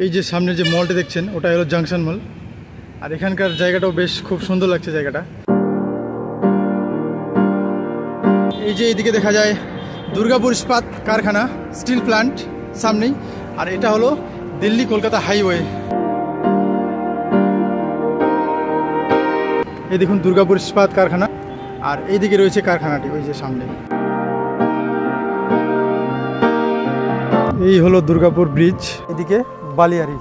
এই যে সামনে যে মলটা দেখছেন ওটা হলো জাংশন মল। আর এখানকার জায়গাটাও বেশ খুব সুন্দর লাগছে জায়গাটা। এই যে এইদিকে দেখা যায় দুর্গাপুর ইস্পাত কারখানা, স্টিল প্ল্যান্ট সামনেই। আর এটা হলো দিল্লি কলকাতা হাইওয়ে। এই দেখুন দুর্গাপুর ইস্পাত কারখানা, আর এইদিকে রয়েছে কারখানাটি ওই যে সামনে। এই হলো দুর্গাপুর ব্রিজ, এদিকে বালিয়ারি।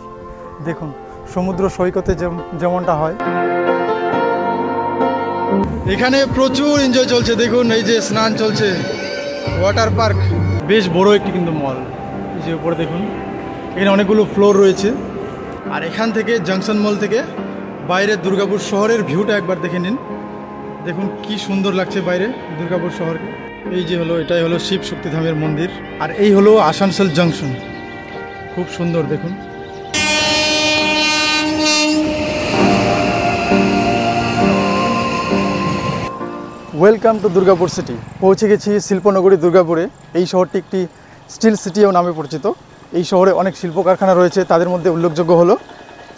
দেখুন সমুদ্র সৈকতে যেমনটা হয়, এখানে প্রচুর এনজয় চলছে। দেখুন এই যে স্নান চলছে, ওয়াটার পার্ক, বেশ বড় একটি কিন্তু মল। এই যে উপরে দেখুন এখানে অনেকগুলো ফ্লোর রয়েছে। আর এখান থেকে জাংশন মল থেকে বাইরে দুর্গাপুর শহরের ভিউটা একবার দেখে নিন। দেখুন কি সুন্দর লাগছে বাইরে দুর্গাপুর শহরকে। এই যে হলো এটাই হলো শিব শক্তিধামের মন্দির। আর এই হলো আসানসোল জংশন, খুব সুন্দর দেখুন। Welcome to Durgapur city. পৌঁছে গেছি শিল্পনগরী দুর্গাপুরে। এই শহরটি একটি স্টিল সিটিও নামে পরিচিত। এই শহরে অনেক শিল্প কারখানা রয়েছে, তাদের মধ্যে উল্লেখযোগ্য হলো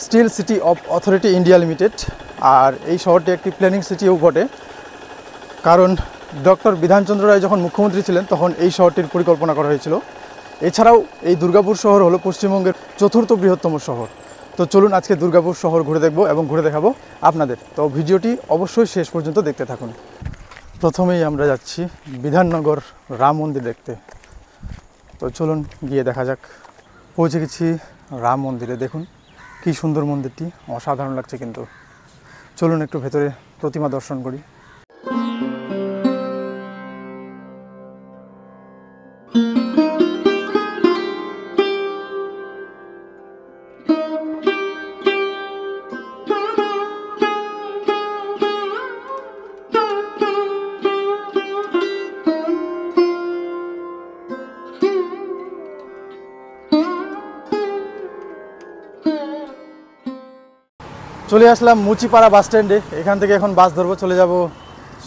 steel city of authority India limited. আর এই শহরটি একটি প্ল্যানিং সিটিও বটে, কারণ ডক্টর বিধানচন্দ্র রায় যখন মুখ্যমন্ত্রী ছিলেন তখন এই শহরটির পরিকল্পনা করা হয়েছিল। এছাড়াও এই দুর্গাপুর শহর হলো পশ্চিমবঙ্গের চতুর্থ বৃহত্তম শহর। তো চলুন আজকে দুর্গাপুর শহর ঘুরে দেখব এবং ঘুরে দেখাবো আপনাদের। তো ভিডিওটি অবশ্যই শেষ পর্যন্ত দেখতে থাকুন। প্রথমেই আমরা যাচ্ছি বিধাননগর রাম মন্দির দেখতে। তো চলুন গিয়ে দেখা যাক। পৌঁছে গেছি রাম মন্দিরে। দেখুন কি সুন্দর মন্দিরটি, অসাধারণ লাগছে কিন্তু। চলুন একটু ভেতরে প্রতিমা দর্শন করি। চলে আসলাম মুচিপাড়া বাস স্ট্যান্ডে। এখান থেকে এখন বাস ধরবো, চলে যাব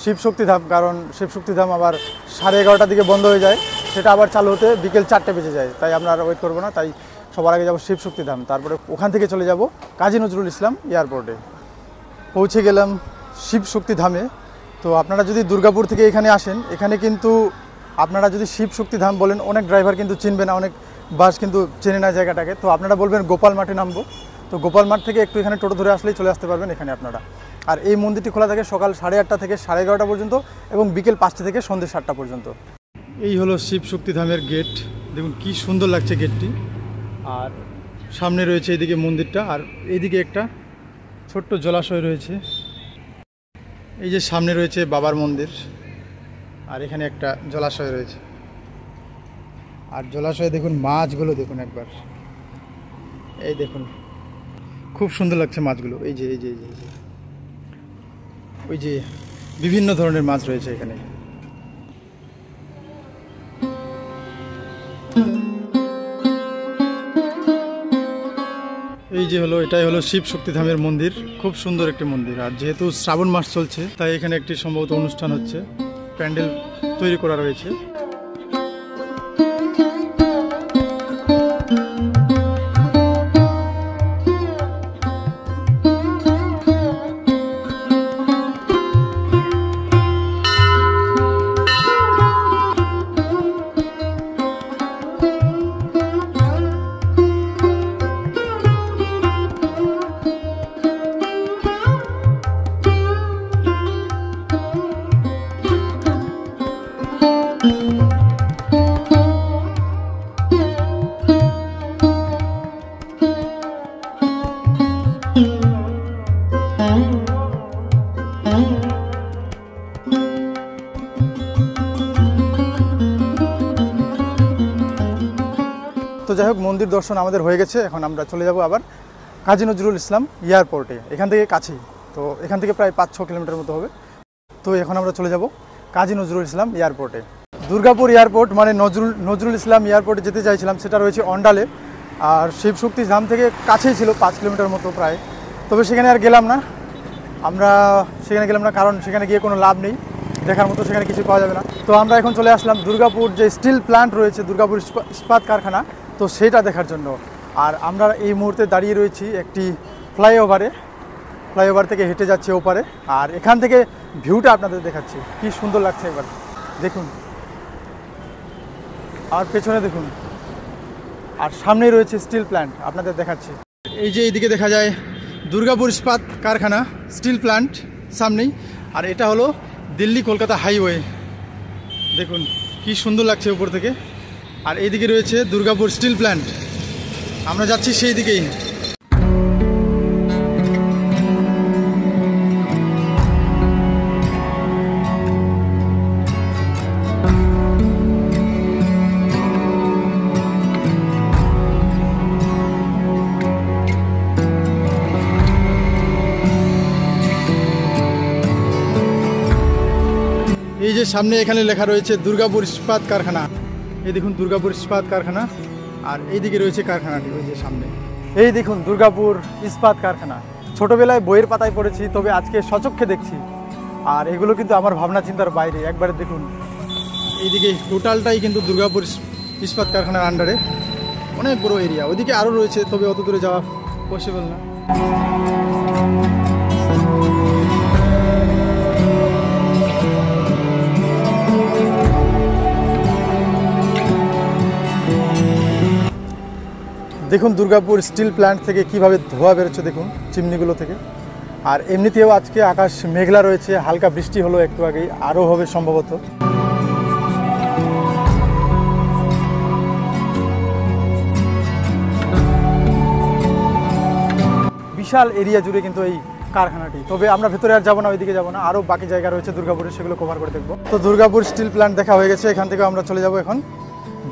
শিবশক্তিধাম। কারণ শিবশক্তিধাম আবার 11:30টার দিকে বন্ধ হয়ে যায়, সেটা আবার চালু হতে বিকেল 4টে বেজে যায়। তাই আমরা আর ওয়েট করবো না, তাই সবার আগে যাব শিবশক্তিধাম। তারপরে ওখান থেকে চলে যাব কাজী নজরুল ইসলাম এয়ারপোর্টে। পৌঁছে গেলাম শিবশক্তিধামে। তো আপনারা যদি দুর্গাপুর থেকে এখানে আসেন, এখানে কিন্তু আপনারা যদি শিবশক্তিধাম বলেন, অনেক ড্রাইভার কিন্তু চিনবে না, অনেক বাস কিন্তু চেনে না জায়গাটাকে। তো আপনারা বলবেন গোপাল মাঠে নামবো। তো গোপাল মাঠ থেকে একটু এখানে টোটো ধরে আসলেই চলে আসতে পারবেন এখানে আপনারা। আর এই মন্দিরটি খোলা থাকে সকাল 8:30 থেকে 11:30 পর্যন্ত এবং বিকেল 5টা থেকে সন্ধ্যে 7টা পর্যন্ত। এই হলো শিব শক্তিধামের গেট। দেখুন কি সুন্দর লাগছে গেটটি। আর সামনে রয়েছে এইদিকে মন্দিরটা, আর এইদিকে একটা ছোট্ট জলাশয় রয়েছে। এই যে সামনে রয়েছে বাবার মন্দির, আর এখানে একটা জলাশয় রয়েছে। আর জলাশয়ে দেখুন মাছগুলো দেখুন একবার, এই দেখুন খুব সুন্দর লাগছে মাছগুলো। এই যে এই যে এই যে ওই যে বিভিন্ন ধরনের মাছ রয়েছে এখানে। এই যে হলো এটাই হলো শিব শক্তিধামের মন্দির, খুব সুন্দর একটি মন্দির। আর যেহেতু শ্রাবণ মাস চলছে, তাই এখানে একটি সম্ভবত অনুষ্ঠান হচ্ছে, প্যান্ডেল তৈরি করা রয়েছে। তো যাই হোক, মন্দির দর্শন আমাদের হয়ে গেছে। এখন আমরা চলে যাব আবার কাজী নজরুল ইসলাম এয়ারপোর্টে। এখান থেকে কাছেই, তো এখান থেকে প্রায় 5-6 কিলোমিটার মতো হবে। তো এখন আমরা চলে যাব কাজী নজরুল ইসলাম এয়ারপোর্টে। দুর্গাপুর এয়ারপোর্ট মানে নজরুল ইসলাম এয়ারপোর্টে যেতে চাইছিলাম, সেটা রয়েছে অন্ডালে। আর শিবশক্তি ধাম থেকে কাছেই ছিল, 5 কিলোমিটার মতো প্রায়। তবে সেখানে আর গেলাম না, কারণ সেখানে গিয়ে কোনো লাভ নেই, দেখার মতো সেখানে কিছু পাওয়া যাবে না। তো আমরা এখন চলে আসলাম দুর্গাপুর যে স্টিল প্ল্যান্ট রয়েছে, দুর্গাপুর ইস্পাত কারখানা, তো সেটা দেখার জন্য। আর আমরা এই মুহূর্তে দাঁড়িয়ে রয়েছি একটি ফ্লাইওভার থেকে হেঁটে যাচ্ছে ওপারে। আর এখান থেকে ভিউটা আপনাদের দেখাচ্ছি, কি সুন্দর লাগছে একবার দেখুন। আর পেছনে দেখুন, আর সামনেই রয়েছে স্টিল প্ল্যান্ট, আপনাদের দেখাচ্ছি। এই যে এইদিকে দেখা যায় দুর্গাপুর ইস্পাত কারখানা, স্টিল প্ল্যান্ট সামনেই। আর এটা হলো দিল্লি কলকাতা হাইওয়ে, দেখুন কি সুন্দর লাগছে উপর থেকে। আর এইদিকে রয়েছে দুর্গাপুর স্টিল প্ল্যান্ট, আমরা যাচ্ছি সেই দিকেই। এই যে সামনে এখানে লেখা রয়েছে দুর্গাপুর ইস্পাত কারখানা, এই দেখুন দুর্গাপুর ইস্পাত কারখানা। আর এইদিকে রয়েছে কারখানাটি, ওই যে সামনে এই দেখুন দুর্গাপুর ইস্পাত কারখানা। ছোটবেলায় বইয়ের পাতায় পড়েছি, তবে আজকে সচক্ষে দেখছি। আর এগুলো কিন্তু আমার ভাবনা চিন্তার বাইরে, একবারে দেখুন। এইদিকে টোটালটাই কিন্তু দুর্গাপুর ইস্পাত কারখানার আন্ডারে, অনেক বড় এরিয়া। ওইদিকে আরও রয়েছে, তবে অত দূরে যাওয়া পসিবল না। দেখুন দুর্গাপুর স্টিল প্ল্যান্ট থেকে কিভাবে ধোঁয়া বেরোচ্ছে, দেখুন চিমনিগুলো থেকে। আর এমনিতেও আজকে আকাশ মেঘলা রয়েছে, হালকা বৃষ্টি হলো একটু আগেই, আরও হবে সম্ভবত। বিশাল এরিয়া জুড়ে কিন্তু এই কারখানাটি। তবে আমরা ভেতরে আর যাবো না, ওইদিকে যাবো না, আরও বাকি জায়গা রয়েছে দুর্গাপুরে, সেগুলো কভার করে দেখবো। তো দুর্গাপুর স্টিল প্ল্যান্ট দেখা হয়ে গেছে, এখান থেকে আমরা চলে যাব এখন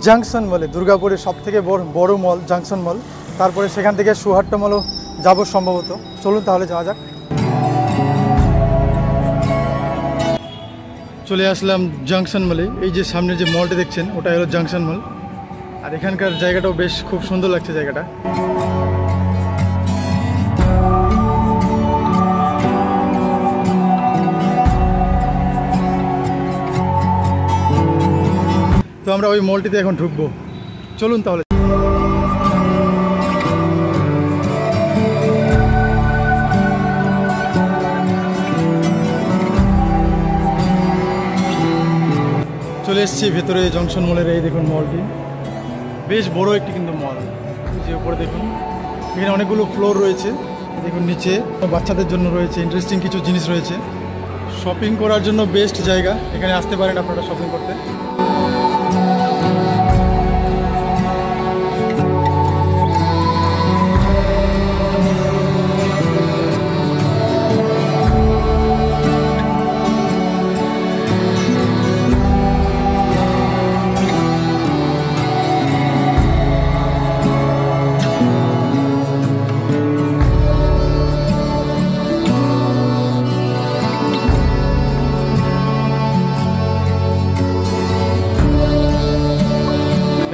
জাংশন মলে, দুর্গাপুরের সব থেকে বড় মল জাংশন মল। তারপরে সেখান থেকে সুহাট্টা মলও যাবো সম্ভবত। চলুন তাহলে যাওয়া যাক। চলে আসলাম জাংশন মলে। এই যে সামনে যে মলটি দেখছেন, ওটা হলো জাংশন মল। আর এখানকার জায়গাটাও বেশ খুব সুন্দর লাগছে জায়গাটা। তো আমরা ওই মলটিতে এখন ঢুকবো, চলুন তাহলে। চলে এসেছি ভেতরে জংশন মলের। এই দেখুন মলটি বেশ বড় একটি কিন্তু মল। যে উপরে দেখুন, এখানে অনেকগুলো ফ্লোর রয়েছে। দেখুন নিচে বাচ্চাদের জন্য রয়েছে ইন্টারেস্টিং কিছু জিনিস রয়েছে। শপিং করার জন্য বেস্ট জায়গা, এখানে আসতে পারেন আপনারা শপিং করতে।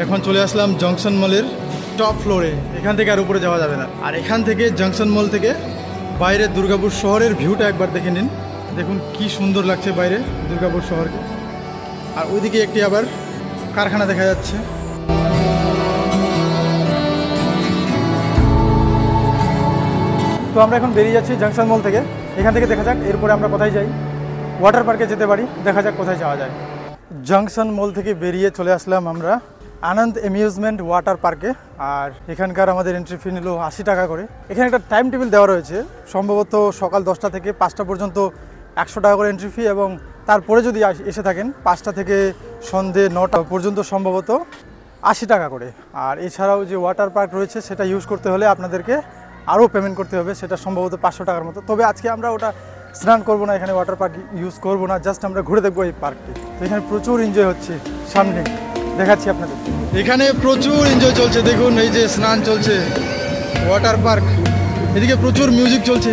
এখন চলে আসলাম জংশন মলের টপ ফ্লোরে। এখান থেকে আর উপরে যাওয়া যাবে না। আর এখান থেকে জংশন মল থেকে বাইরে দুর্গাপুর শহরের ভিউটা একবার দেখে নিন। দেখুন কি সুন্দর লাগছে বাইরে দুর্গাপুর শহরকে। আর ওইদিকে একটি আবার কারখানা দেখা যাচ্ছে। তো আমরা এখন বেরিয়ে যাচ্ছি জংশন মল থেকে। এখান থেকে দেখা যাক এরপরে আমরা কোথায় যাই। ওয়াটার পার্কে যেতে পারি, দেখা যাক কোথায় যাওয়া যায়। জংশন মল থেকে বেরিয়ে চলে আসলাম আমরা আনন্দ অ্যামিউজমেন্ট ওয়াটার পার্কে। আর এখানকার আমাদের এন্ট্রি ফি নিল 80 টাকা করে। এখানে একটা টাইম টেবিল দেওয়া রয়েছে, সম্ভবত সকাল 10টা থেকে 5টা পর্যন্ত 100 টাকা করে এন্ট্রি ফি, এবং তারপরে যদি এসে থাকেন 5টা থেকে সন্ধে 9টা পর্যন্ত সম্ভবত 80 টাকা করে। আর এছাড়াও যে ওয়াটার পার্ক রয়েছে সেটা ইউজ করতে হলে আপনাদেরকে আরও পেমেন্ট করতে হবে, সেটা সম্ভবত 500 টাকার মতো। তবে আজকে আমরা ওটা স্নান করবো না, এখানে ওয়াটার পার্ক ইউজ করবো না, জাস্ট আমরা ঘুরে দেখবো এই পার্কটি। তো এখানে প্রচুর এনজয় হচ্ছে, সামনে দেখাচ্ছি আপনাদের। এখানে প্রচুর এনজয় চলছে, দেখুন এই যে স্নান চলছে, ওয়াটার পার্ক, এদিকে প্রচুর মিউজিক চলছে।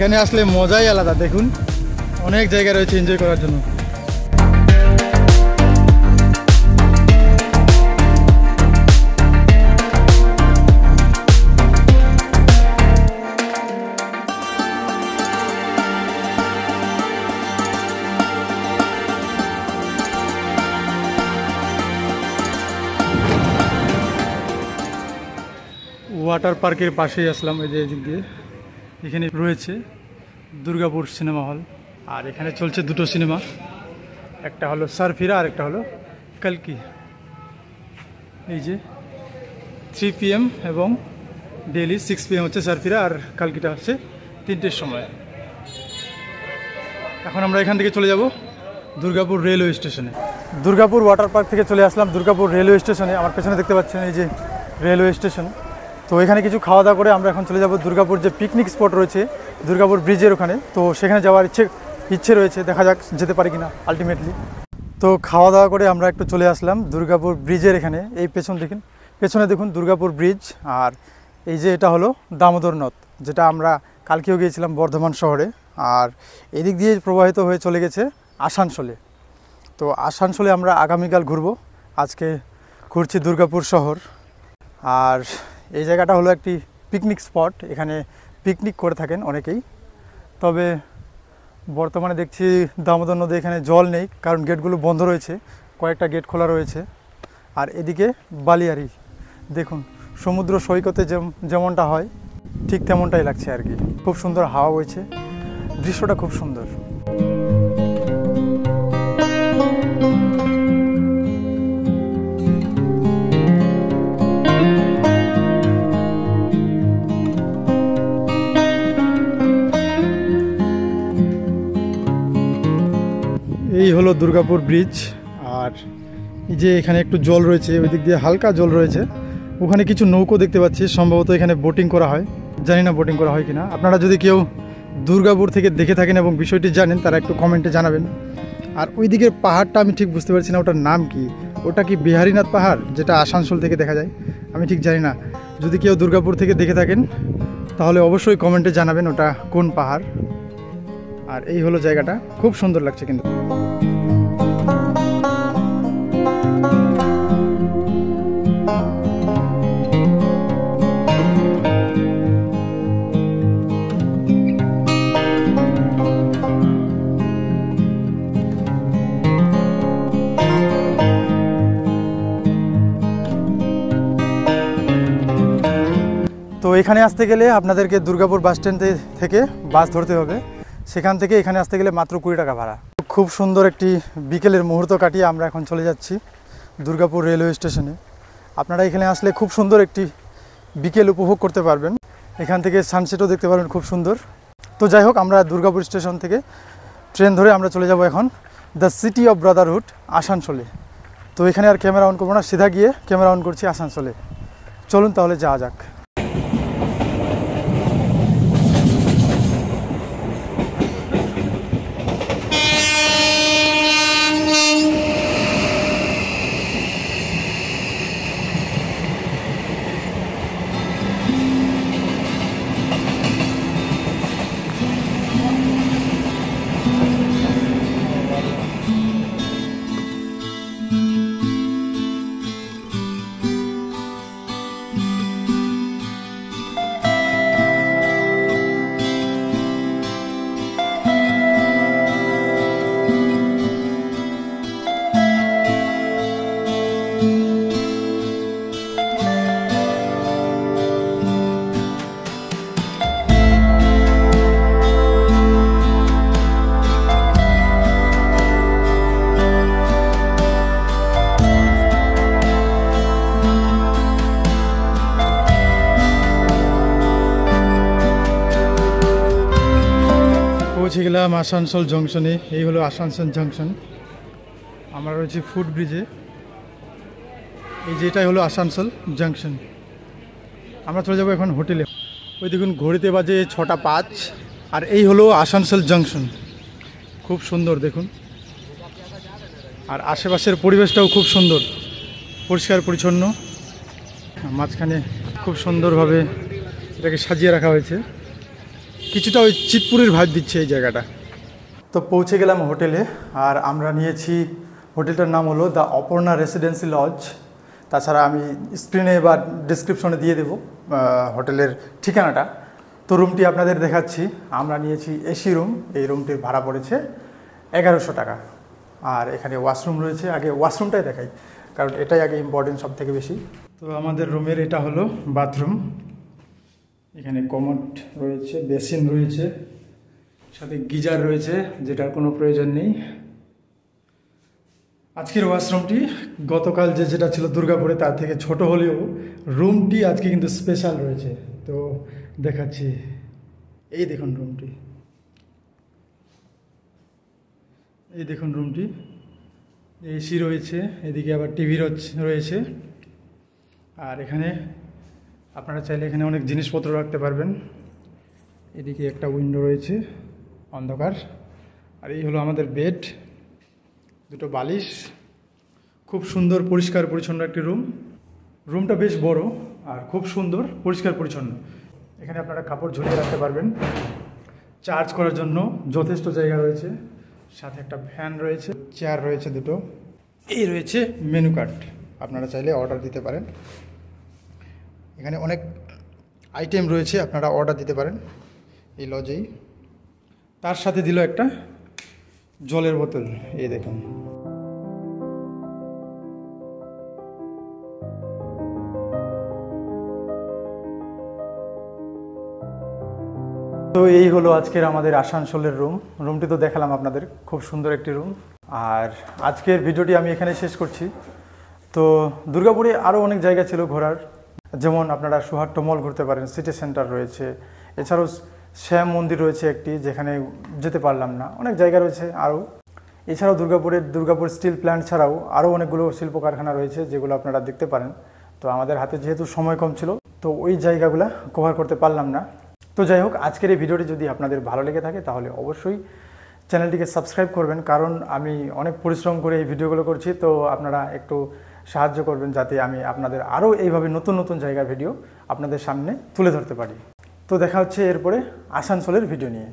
এখানে আসলে মজাই আলাদা। দেখুন অনেক জায়গা রয়েছে এনজয় করার জন্য। ওয়াটার পার্কের পাশেই আসলাম, এই যে এদিক দিয়ে। এখানে রয়েছে দুর্গাপুর সিনেমা হল, আর এখানে চলছে দুটো সিনেমা, একটা হলো সারফিরা আর একটা হলো কালকি। এই যে 3 PM এবং ডেইলি 6 PM হচ্ছে সারফিরা, আর কালকিটা হচ্ছে 3টের সময়। এখন আমরা এখান থেকে চলে যাব দুর্গাপুর রেলওয়ে স্টেশনে। দুর্গাপুর ওয়াটার পার্ক থেকে চলে আসলাম দুর্গাপুর রেলওয়ে স্টেশনে। আমার পেছনে দেখতে পাচ্ছেন এই যে রেলওয়ে স্টেশন। তো এখানে কিছু খাওয়া দাওয়া করে আমরা এখন চলে যাব দুর্গাপুর যে পিকনিক স্পট রয়েছে দুর্গাপুর ব্রিজের ওখানে। তো সেখানে যাওয়ার ইচ্ছে রয়েছে, দেখা যাক যেতে পারি কিনা আলটিমেটলি। তো খাওয়া দাওয়া করে আমরা একটু চলে আসলাম দুর্গাপুর ব্রিজের এখানে। এই পেছনে দেখুন দুর্গাপুর ব্রিজ, আর এই যে এটা হলো দামোদর নদ, যেটা আমরা কালকেও গিয়েছিলাম বর্ধমান শহরে, আর এদিক দিয়ে প্রবাহিত হয়ে চলে গেছে আসানসোলে। তো আসানসোলে আমরা আগামীকাল ঘুরবো, আজকে ঘুরছি দুর্গাপুর শহর। আর এই জায়গাটা হলো একটি পিকনিক স্পট, এখানে পিকনিক করে থাকেন অনেকেই। তবে বর্তমানে দেখছি দামোদর নদে এখানে জল নেই, কারণ গেটগুলো বন্ধ রয়েছে, কয়েকটা গেট খোলা রয়েছে। আর এদিকে বালিয়াড়ি, দেখুন সমুদ্র সৈকতে যেমনটা হয় ঠিক তেমনটাই লাগছে আর কি। খুব সুন্দর হাওয়া বইছে, দৃশ্যটা খুব সুন্দর। এই হলো দুর্গাপুর ব্রিজ, আর এই যে এখানে একটু জল রয়েছে, ওই দিক দিয়ে হালকা জল রয়েছে। ওখানে কিছু নৌকো দেখতে পাচ্ছি, সম্ভবত এখানে বোটিং করা হয়, জানি না বোটিং করা হয় কিনা। আপনারা যদি কেউ দুর্গাপুর থেকে দেখে থাকেন এবং বিষয়টি জানেন, তারা একটু কমেন্টে জানাবেন। আর ওই দিকের পাহাড়টা আমি ঠিক বুঝতে পারছি না ওটার নাম কি। ওটা কি বিহারীনাথ পাহাড়, যেটা আসানসোল থেকে দেখা যায়? আমি ঠিক জানি না। যদি কেউ দুর্গাপুর থেকে দেখে থাকেন তাহলে অবশ্যই কমেন্টে জানাবেন ওটা কোন পাহাড়। আর এই হলো জায়গাটা, খুব সুন্দর লাগছে কিন্তু। তো এখানে আসতে গেলে আপনাদেরকে দুর্গাপুর বাস স্ট্যান্ড থেকে বাস ধরতে হবে, সেখান থেকে এখানে আসতে গেলে মাত্র 20 টাকা ভাড়া। খুব সুন্দর একটি বিকেলের মুহূর্ত কাটিয়ে আমরা এখন চলে যাচ্ছি দুর্গাপুর রেলওয়ে স্টেশনে। আপনারা এখানে আসলে খুব সুন্দর একটি বিকেল উপভোগ করতে পারবেন, এখান থেকে সানসেটও দেখতে পারবেন খুব সুন্দর। তো যাই হোক, আমরা দুর্গাপুর স্টেশন থেকে ট্রেন ধরে আমরা চলে যাব এখন দ্য সিটি অফ ব্রাদারহুড আসানসোলে। তো এখানে আর ক্যামেরা অন করবো না, সিধা গিয়ে ক্যামেরা অন করছি আসানসোলে। চলুন তাহলে যাওয়া যাক। পৌঁছে গেলাম আসানসোল জংশনে। এই হলো আসানসোল জংশন। আমরা রয়েছি ফুট ব্রিজে। এই যে এটাই হলো আসানসোল জংশন। আমরা চলে যাবো এখন হোটেলে। ওই দেখুন ঘড়িতে বাজে 6টা 5, আর এই হলো আসানসোল জংশন। খুব সুন্দর দেখুন, আর আশেপাশের পরিবেশটাও খুব সুন্দর, পরিষ্কার পরিচ্ছন্ন। মাঝখানে খুব সুন্দরভাবে এটাকে সাজিয়ে রাখা হয়েছে। কিছুটা ওই চিতপুরের ভাইব দিচ্ছে এই জায়গাটা। তো পৌঁছে গেলাম হোটেলে, আর আমরা নিয়েছি, হোটেলটার নাম হলো দ্য অপর্ণা রেসিডেন্সি লজ। তাছাড়া আমি স্ক্রিনে বা ডিসক্রিপশনে দিয়ে দেবো হোটেলের ঠিকানাটা। তো রুমটি আপনাদের দেখাচ্ছি। আমরা নিয়েছি এসি রুম। এই রুমটির ভাড়া পড়েছে 1100 টাকা। আর এখানে ওয়াশরুম রয়েছে। আগে ওয়াশরুমটাই দেখাই, কারণ এটাই আগে ইম্পর্টেন্ট সব থেকে বেশি। তো আমাদের রুমের এটা হলো বাথরুম। এখানে কমোড রয়েছে, বেসিন রয়েছে, সাথে গিজার রয়েছে, যেটার কোনো প্রয়োজন নেই। আজকের ওয়াশরুমটি গতকাল যেটা ছিল দুর্গাপুরে তার থেকে ছোট হলেও রুমটি আজকে কিন্তু স্পেশাল রয়েছে। তো দেখাচ্ছি, এই দেখুন রুমটি, এই দেখুন রুমটি। এসি রয়েছে, এদিকে আবার টিভি রয়েছে। আর এখানে আপনারা চাইলে এখানে অনেক জিনিসপত্র রাখতে পারবেন। এদিকে একটা উইন্ডো রয়েছে, অন্ধকার। আর এই হলো আমাদের বেড, দুটো বালিশ। খুব সুন্দর পরিষ্কার পরিচ্ছন্ন একটি রুম। রুমটা বেশ বড় আর খুব সুন্দর পরিষ্কার পরিচ্ছন্ন। এখানে আপনারা কাপড় ঝুলিয়ে রাখতে পারবেন। চার্জ করার জন্য যথেষ্ট জায়গা রয়েছে, সাথে একটা ফ্যান রয়েছে, চেয়ার রয়েছে দুটো। এই রয়েছে মেনু কার্ড, আপনারা চাইলে অর্ডার দিতে পারেন। এখানে অনেক আইটেম রয়েছে, আপনারা অর্ডার দিতে পারেন এই লজেই। তার সাথে দিল একটা জলের বোতল, এই দেখুন। তো এই হলো আজকের আমাদের আসানসোলের রুমটি তো দেখালাম আপনাদের, খুব সুন্দর একটি রুম। আর আজকের ভিডিওটি আমি এখানে শেষ করছি। তো দুর্গাপুরে আরও অনেক জায়গা ছিল ঘোরার, যেমন আপনারা সুহাট্ট মল ঘুরতে পারেন, সিটি সেন্টার রয়েছে, এছাড়াও শ্যাম মন্দির রয়েছে একটি, যেখানে যেতে পারলাম না। অনেক জায়গা রয়েছে আরও। এছাড়াও দুর্গাপুর স্টিল প্ল্যান্ট ছাড়াও আরও অনেকগুলো শিল্প কারখানা রয়েছে, যেগুলো আপনারা দেখতে পারেন। তো আমাদের হাতে যেহেতু সময় কম ছিল, তো ওই জায়গাগুলো কভার করতে পারলাম না। তো যাই হোক, আজকের এই ভিডিওটি যদি আপনাদের ভালো লেগে থাকে তাহলে অবশ্যই চ্যানেলটিকে সাবস্ক্রাইব করবেন, কারণ আমি অনেক পরিশ্রম করে এই ভিডিওগুলো করছি। তো আপনারা একটু সাহায্য করবেন, যাতে আমি আপনাদের আরও এইভাবে নতুন নতুন জায়গার ভিডিও আপনাদের সামনে তুলে ধরতে পারি। তো দেখা হচ্ছে এরপরে আসানসোলের ভিডিও নিয়ে।